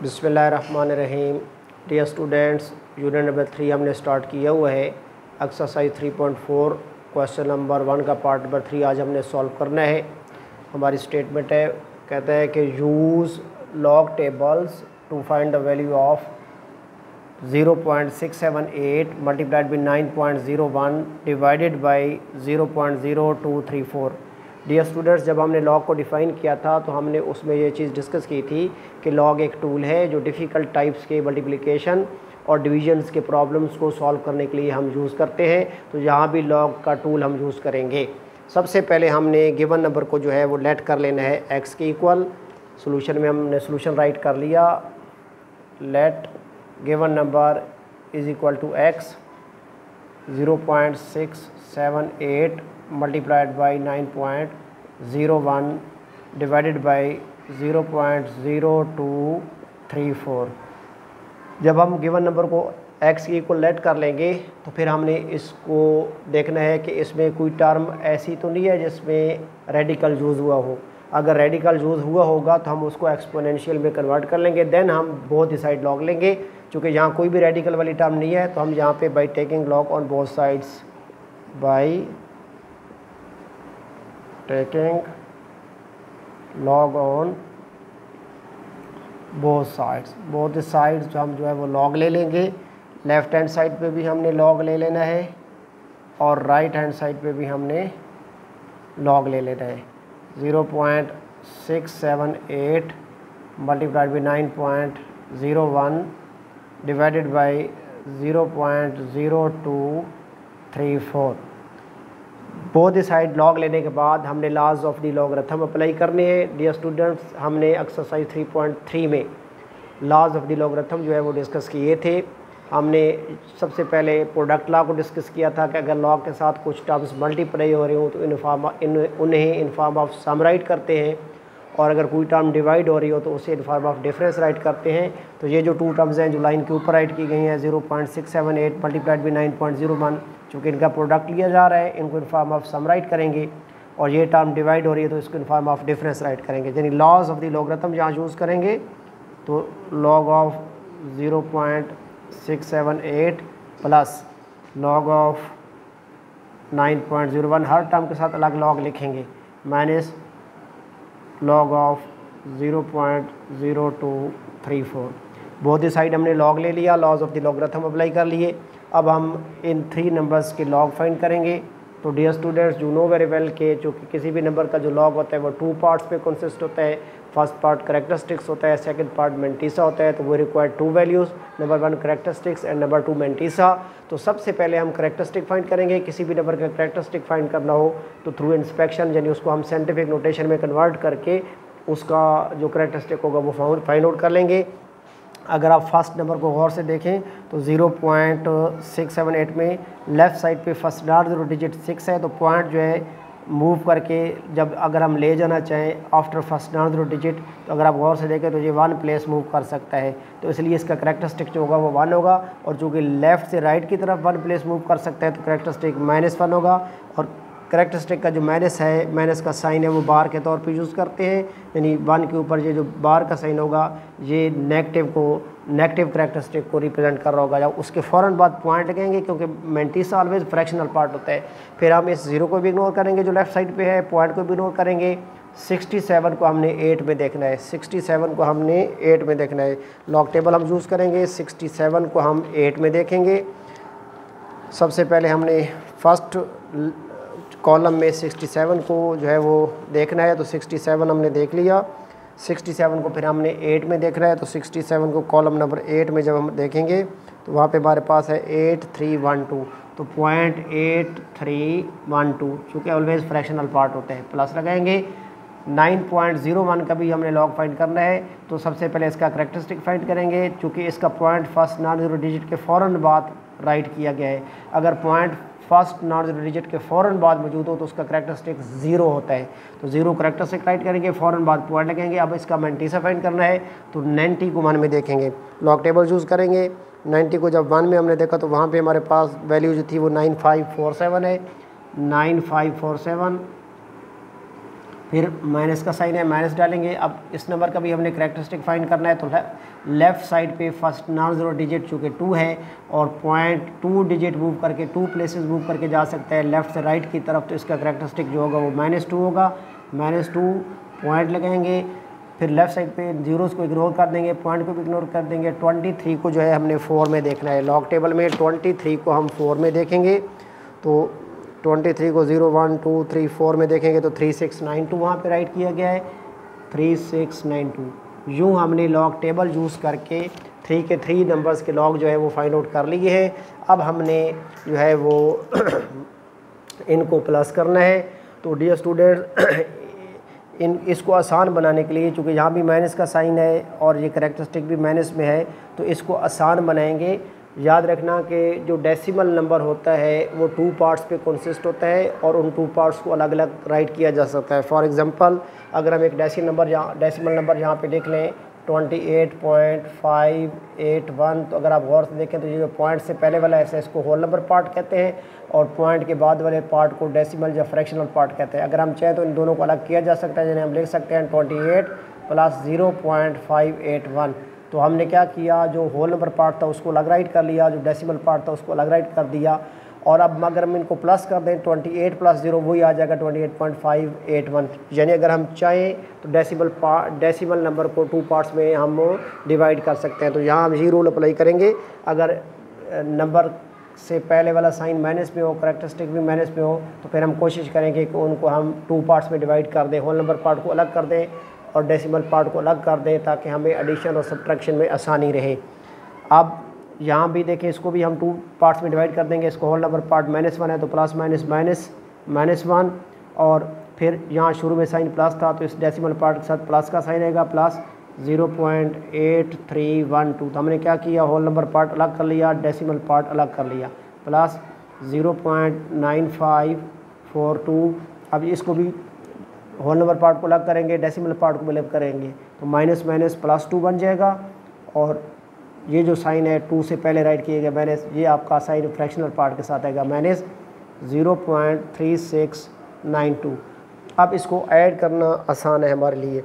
बिस्मिल्लाहिर्रहमानिर्रहीम। Dear students, unit number 3 हमने start किया हुआ है। एक्सरसाइज 3.4 क्वेश्चन नंबर 1 का पार्ट नंबर 3 आज हमने सॉल्व करना है। हमारी स्टेटमेंट है, कहता है कि use log tables to find the value of 0.678 multiplied by 9.01 divided by 0.0234। Dear students, जब हमने लॉग को डिफ़ाइन किया था तो हमने उसमें ये चीज़ डिस्कस की थी कि लॉग एक टूल है जो डिफ़िकल्ट टाइप्स के मल्टीप्लिकेशन और डिविजन्स के प्रॉब्लम्स को सॉल्व करने के लिए हम यूज़ करते हैं। तो यहाँ भी लॉग का टूल हम यूज़ करेंगे। सबसे पहले हमने गिवन नंबर को जो है वो लेट कर लेना है एक्स के इक्वल। सोल्यूशन में हमने सोल्यूशन राइट कर लिया। Let given number is equal to x 0.678 multiplied by 9.01 divided by 0.0234। जब हम गिवन नंबर को x की इक्वल लेट कर लेंगे तो फिर हमने इसको देखना है कि इसमें कोई टर्म ऐसी तो नहीं है जिसमें रेडिकल यूज़ हुआ हो। अगर रेडिकल यूज़ हुआ होगा तो हम उसको एक्सपोनेंशियल में कन्वर्ट कर लेंगे, देन हम बोथ साइड लॉग लेंगे। चूँकि यहाँ कोई भी रेडिकल वाली टर्म नहीं है तो हम यहाँ पे by taking log on both sides, by taking log on both sides हम जो है वो लॉग ले लेंगे। लेफ़्ट हैंड साइड पे भी हमने लॉग ले लेना है और राइट हैंड साइड पे भी हमने लॉग ले लेना है। 0.678 multiplied by 9.01 divided by 0.0234। Both side log लेने के बाद हमने laws of the logarithm apply करने हैं। डियर स्टूडेंट्स, हमने एक्सरसाइज 3.3 में लॉज ऑफ दी लॉगरिथम जो है वो डिस्कस किए थे। हमने सबसे पहले प्रोडक्ट लॉ को डिस्कस किया था कि अगर लॉग के साथ कुछ टर्म्स मल्टीप्लाई हो रही हो तो उन्हें in form of sum write करते हैं, और अगर कोई टर्म डिवाइड हो रही हो तो उसे इन फॉर्म ऑफ डिफरेंस राइट करते हैं। तो ये जो टू टर्म्स हैं जो लाइन के ऊपर राइट की गई हैं 0.678 मल्टीप्लाइड बाई 9.01, चूँकि इनका प्रोडक्ट लिया जा रहा है, इनको in form of sum write करेंगे, और ये टर्म डिवाइड हो रही है तो इसको in form of difference write करेंगे। यानी लॉज ऑफ द लॉगरिथम जहाँ यूज़ करेंगे तो log of 0.678 plus log of 9.01, हर टर्म के साथ अलग लॉग लिखेंगे, minus log of 0.0234। Both side हमने लॉग ले लिया, laws of the logarithm apply कर लिए। अब हम इन 3 नंबर्स के लॉग फाइंड करेंगे। तो dear students, you know very well के चूँकि किसी भी नंबर का जो लॉग होता है वो 2 पार्ट्स पे कंसिस्ट होता है। फर्स्ट पार्ट कैरेक्टरिस्टिक्स होता है, सेकंड पार्ट मेंटिसा होता है। तो वो required 2 values, number 1 characteristics and number 2 mantissa. तो सबसे पहले हम कैरेक्टरिस्टिक फाइंड करेंगे। किसी भी नंबर का कैरेक्टरिस्टिक फाइंड करना हो तो थ्रू इंस्पेक्शन, यानी उसको हम साइंटिफिक नोटेशन में कन्वर्ट करके उसका जो कैरेक्टरिस्टिक होगा वो फाइंड आउट कर लेंगे। अगर आप फर्स्ट नंबर को गौर से देखें तो 0.678 में लेफ़्ट साइड पे फर्स्ट नॉर्दर डिजिट 6 है, तो पॉइंट जो है मूव करके जब अगर हम ले जाना चाहें आफ्टर फर्स्ट नॉर्दर डिजिट, तो अगर आप गौर से देखें तो ये 1 प्लेस मूव कर सकता है। तो इसलिए इसका कैरेक्टरिस्टिक जो होगा वो 1 होगा, और चूँकि लेफ़्ट से राइट की तरफ 1 प्लेस मूव कर सकता है तो कैरेक्टरिस्टिक -1 होगा। और कैरेक्टरिस्टिक का जो माइनस है, माइनस का साइन है वो बार के तौर पे यूज़ करते हैं, यानी 1 के ऊपर ये जो बार का साइन होगा ये नेगेटिव कैरेक्टरिस्टिक को रिप्रेजेंट कर रहा होगा। जब उसके फ़ौरन बाद पॉइंट लगेंगे, क्योंकि मेंटिसा ऑलवेज फ्रैक्शनल पार्ट होता है। फिर हम इस 0 को भी इग्नोर करेंगे जो लेफ़्ट साइड पे है, पॉइंट को भी इग्नोर करेंगे। 67 को हमने 8 में देखना है, 67 को हमने 8 में देखना है। लॉग टेबल हम यूज़ करेंगे, 67 को हम 8 में देखेंगे। सबसे पहले हमने फर्स्ट कॉलम में 67 को जो है वो देखना है, तो 67 हमने देख लिया। 67 को फिर हमने 8 में देखना है, तो 67 को कॉलम नंबर 8 में जब हम देखेंगे तो वहाँ पे हमारे पास है 8312, तो 0.8312, चूँकि ऑलवेज फ्रैक्शनल पार्ट होते हैं, प्लस लगाएंगे। 9.01 का भी हमने लॉग फाइंड करना है, तो सबसे पहले इसका कैरेक्टरिस्टिक फाइंड करेंगे। चूँकि इसका पॉइंट फर्स्ट नॉन-ज़ीरो डिजिट के फ़ौरन बाद राइट किया गया है। अगर पॉइंट फर्स्ट नॉन-ज़ीरो डिजिट के फ़ौरन बाद मौजूद हो तो उसका कैरेक्टरिस्टिक 0 होता है। तो 0 कैरेक्टरिस्टिक राइट करेंगे, फ़ौरन बाद पॉइंट लगेंगे। अब इसका मेंटिसा फाइंड करना है, तो 90 को 1 में देखेंगे, लॉग टेबल यूज़ करेंगे। 90 को जब 1 में हमने देखा तो वहाँ पे हमारे पास वैल्यू जो थी वो 9547 है। 9547 फिर माइनस का साइन है, माइनस डालेंगे। अब इस नंबर का भी हमने करेक्टरिस्टिक फाइंड करना है, तो लेफ़्ट साइड पे फर्स्ट नॉन ज़ीरो डिजिट चूँकि 2 है और पॉइंट 2 डिजिट मूव करके 2 प्लेसेस मूव करके जा सकता है लेफ़्ट से राइट की तरफ, तो इसका करेक्टरिस्टिक जो होगा वो -2 होगा। -2 पॉइंट लगाएंगे, फिर लेफ़्ट साइड पे जीरोज़ को इग्नोर कर देंगे, पॉइंट को भी इग्नोर कर देंगे। 23 को जो है हमने 4 में देखना है, लॉग टेबल में 23 को हम 4 में देखेंगे। तो 23 को 0 1 2 3 4 में देखेंगे तो 3692 वहाँ पे राइट किया गया है, 3692। यूँ हमने लॉग टेबल यूज़ करके 3 के 3 नंबर्स के लॉग जो है वो फाइंड आउट कर लिए हैं। अब हमने जो है वो इनको प्लस करना है। तो डियर स्टूडेंट, इसको आसान बनाने के लिए, चूँकि यहाँ भी माइनस का साइन है और ये करेक्टरिस्टिक भी माइनस में है, तो इसको आसान बनाएंगे। याद रखना कि जो डेसिमल नंबर होता है वो 2 पार्ट्स पे कंसिस्ट होता है और उन 2 पार्ट्स को अलग अलग राइट किया जा सकता है। फॉर एग्जांपल, अगर हम एक डेसिमल नंबर यहाँ पे देख लें 28.581, तो अगर आप गौर से देखें तो ये जो पॉइंट से पहले वाला है इसको होल नंबर पार्ट कहते हैं और पॉइंट के बाद वाले पार्ट को डेसिमल या फ्रैक्शनल पार्ट कहते हैं। अगर हम चाहें तो इन दोनों को अलग किया जा सकता है, जिन्हें हम लिख सकते हैं 28 + 0.581। तो हमने क्या किया, जो होल नंबर पार्ट था उसको अलग राइट कर लिया, जो डेसिमल पार्ट था उसको अलग राइट कर दिया। और अब अगर हम इनको प्लस कर दें 28 + 0 वही आ जाएगा 28.581। यानी अगर हम चाहें तो डेसिमल नंबर को 2 पार्ट्स में हम डिवाइड कर सकते हैं। तो यहाँ हम ये रूल अप्लाई करेंगे, अगर नंबर से पहले वाला साइन माइनस में हो, करेक्टरिस्टिक भी माइनस में हो, तो फिर हम कोशिश करेंगे कि उनको हम 2 पार्ट्स में डिवाइड कर दें, होल नंबर पार्ट को अलग कर दें और डेसिमल पार्ट को अलग कर दें, ताकि हमें एडिशन और सब्ट्रैक्शन में आसानी रहे। अब यहाँ भी देखें, इसको भी हम 2 पार्ट्स में डिवाइड कर देंगे। इसको होल नंबर पार्ट -1 है तो प्लस माइनस -1, और फिर यहाँ शुरू में साइन प्लस था तो इस डेसिमल पार्ट के साथ प्लस का साइन आएगा, प्लस 0.8312। तो हमने क्या किया, होल नंबर पार्ट अलग कर लिया, डेसिमल पार्ट अलग कर लिया, प्लस 0.9542। अब इसको भी होल नंबर पार्ट को अलग करेंगे, डेसिमल पार्ट को भी अलग करेंगे, तो माइनस माइनस +2 बन जाएगा। और ये जो साइन है 2 से पहले राइट किए गए माइनस, ये आपका साइन फ्रैक्शनल पार्ट के साथ आएगा, -0.3692। अब इसको ऐड करना आसान है हमारे लिए।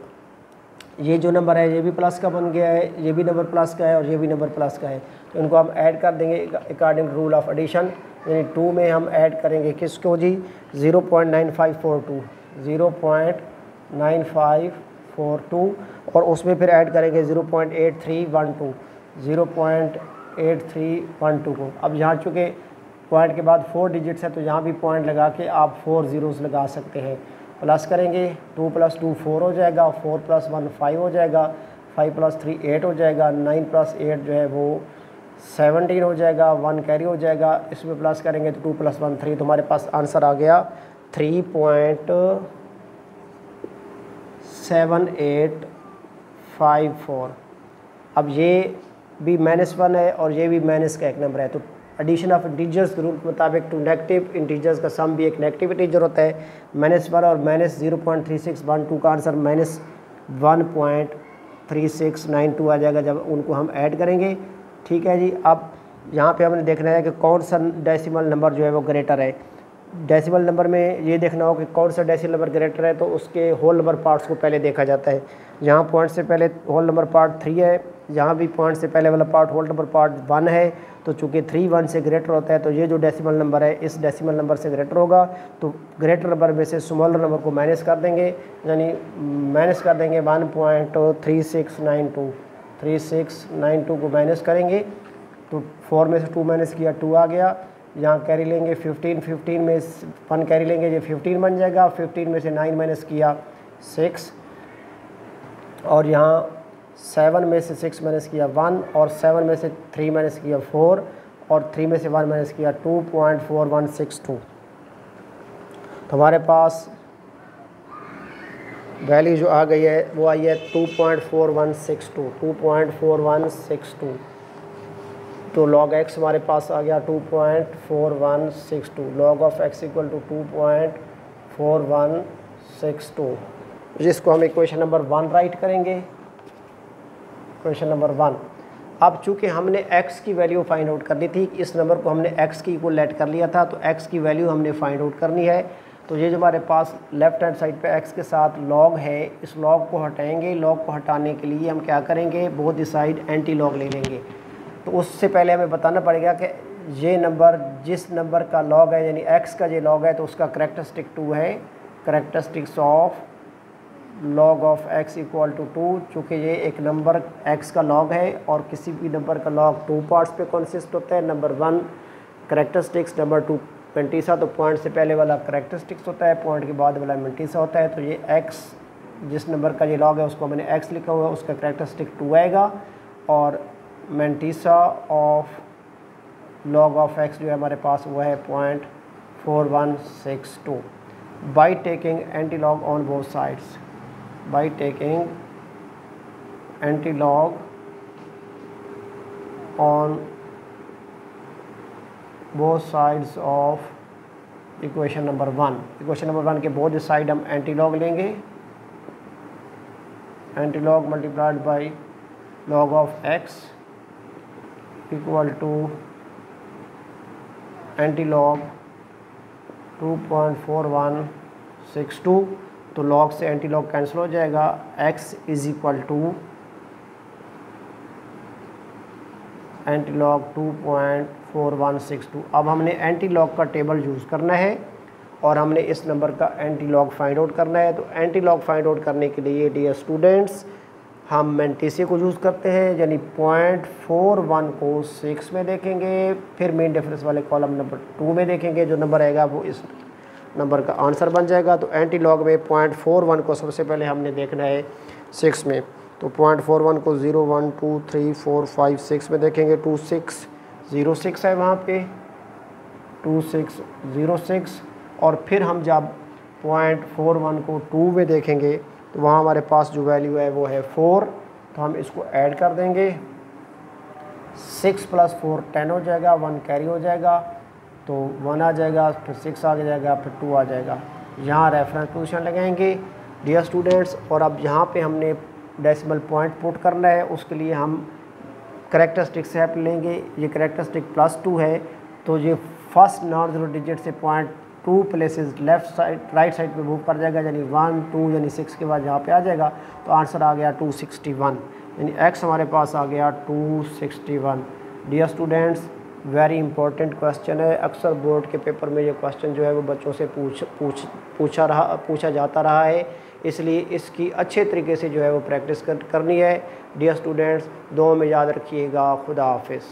ये जो नंबर है ये भी प्लस का बन गया है, ये भी नंबर प्लस का है और ये भी नंबर प्लस का है, तो इनको हम ऐड कर देंगे अकॉर्डिंग रूल ऑफ एडिशन। यानी 2 में हम ऐड करेंगे किसको जी, 0.9542, 0.9542, और उसमें फिर ऐड करेंगे 0.8312, 0.8312 को। अब यहाँ चूँकि पॉइंट के बाद 4 डिजिट्स है तो यहाँ भी पॉइंट लगा के आप 4 ज़ीरोज़ लगा सकते हैं। प्लस करेंगे, 2 + 2 4 हो जाएगा, 4 + 1 5 हो जाएगा, 5 + 3 8 हो जाएगा, 9 + 8 जो है वो 17 हो जाएगा, 1 कैरी हो जाएगा। इसमें प्लस करेंगे तो 2 + 1 3, तो हमारे पास आंसर आ गया 3.7854। अब ये भी -1 है और ये भी माइनस का एक नंबर है, तो एडिशन ऑफ इंटीजर्स के रूल के मुताबिक टू नेगेटिव इंटीजर्स का सम भी एक नेगेटिव इंटीजर होता है। -1 और -0.3612 का आंसर -1.3692 आ जाएगा जब उनको हम ऐड करेंगे। ठीक है जी। अब यहाँ पे हमने देखना है कि कौन सा डेसिमल नंबर जो है वो ग्रेटर है। डेसिमल नंबर में ये देखना हो कि कौन सा डेसिमल नंबर ग्रेटर है, तो उसके होल नंबर पार्ट्स को पहले देखा जाता है। यहाँ पॉइंट से पहले होल नंबर पार्ट 3 है, यहाँ भी पॉइंट से पहले वाला पार्ट होल नंबर पार्ट 1 है, तो चूँकि 3 1 से ग्रेटर होता है तो ये जो डेसिमल नंबर है इस डेसिमल नंबर से ग्रेटर होगा, तो ग्रेटर नंबर में से स्मॉलर नंबर को माइनस कर देंगे, यानी माइनस कर देंगे 1.3692, 3692 को माइनस करेंगे तो 4 में से 2 माइनस किया 2 आ गया। यहाँ कैरी लेंगे 15 में 1 कैरी लेंगे, ये 15 बन जाएगा। 15 में से 9 माइनस किया 6, और यहाँ 7 में से 6 माइनस किया 1, और 7 में से 3 माइनस किया 4, और 3 में से 1 माइनस किया 2.4162। तो हमारे पास वैल्यू जो आ गई है वो आई है 2.4162, 2.4162। तो log x हमारे पास आ गया 2.4162, log of x equal to 2.4162, जिसको हम इक्वेशन नंबर 1 राइट करेंगे। Equation number 1। अब चूँकि हमने x की वैल्यू फाइंड आउट करनी थी, इस नंबर को हमने x की इक्वल लेट कर लिया था, तो x की वैल्यू हमने फाइंड आउट करनी है। तो ये जो हमारे पास लेफ़्ट हैंड साइड पे x के साथ log है, इस log को हटाएंगे। log को हटाने के लिए हम क्या करेंगे, both the side anti log ले लेंगे। तो उससे पहले हमें बताना पड़ेगा कि ये नंबर जिस नंबर का log है, यानी x का ये log है, तो उसका करेक्टरिस्टिक 2 है। Characteristics of log of x equal to 2, चूँकि ये एक नंबर x का log है और किसी भी नंबर का log 2 पार्ट्स पे कंसिस्ट होता है। Number 1 characteristics, number 2 mantissa. तो पॉइंट से पहले वाला करेक्टरिस्टिक्स होता है, पॉइंट के बाद वाला मैंटीसा होता है। तो ये x जिस नंबर का ये log है उसको मैंने x लिखा हुआ है, उसका करेक्टरिस्टिक 2 आएगा। और mantissa of log of x जो है हमारे पास वो है 0.4162 by taking anti log on both sides. by taking anti-log on both sides of equation number 1। Equation number 1 के बोथ साइड हम एंटी-लॉग लेंगे। Antilog multiplied by log of x equal to antilog 2.4162। तो log से anti log cancel हो जाएगा। x is equal to anti log 2.4162। अब हमने anti log का टेबल यूज़ करना है और हमने इस नंबर का एंटी लॉग फाइंड आउट करना है। तो एंटी लॉग फाइंड आउट करने के लिए डियर स्टूडेंट्स हम मैंटीसे को यूज़ करते हैं, यानी 0.41 को 6 में देखेंगे, फिर मेन डिफरेंस वाले कॉलम नंबर 2 में देखेंगे। जो नंबर आएगा वो इस नंबर का आंसर बन जाएगा। तो एंटी लॉग में 0.41 को सबसे पहले हमने देखना है 6 में। तो 0.41 को 0 1 2 3 4 5 6 में देखेंगे। 2606 है वहाँ पे, 2606। और फिर हम जब 0.41 को 2 में देखेंगे तो वहाँ हमारे पास जो वैल्यू है वो है 4। तो हम इसको ऐड कर देंगे। 6 + 4 10 हो जाएगा, 1 कैरी हो जाएगा, तो 1 आ जाएगा, फिर 6 आ जाएगा, फिर 2 आ जाएगा। यहाँ रेफरेंस पोजीशन लगाएंगे डियर स्टूडेंट्स। और अब यहाँ पे हमने डेसिमल पॉइंट पुट करना है, उसके लिए हम करेक्टरिस्टिक से हेल्प लेंगे। ये करेक्टरिस्टिक +2 है, तो ये फर्स्ट नॉन ज़ीरो डिजिट से 0.2 places left side right side पे मूव कर जाएगा, यानी 1 2 यानी 6 के बाद यहाँ पे आ जाएगा। तो आंसर आ गया 261, यानी x हमारे पास आ गया 261। Dear students very important question है। अक्सर बोर्ड के पेपर में ये क्वेश्चन जो है वो बच्चों से पूछा जाता रहा है, इसलिए इसकी अच्छे तरीके से जो है वो प्रैक्टिस करनी है। डियर स्टूडेंट्स, दुआ में याद रखिएगा। खुदा हाफिज़।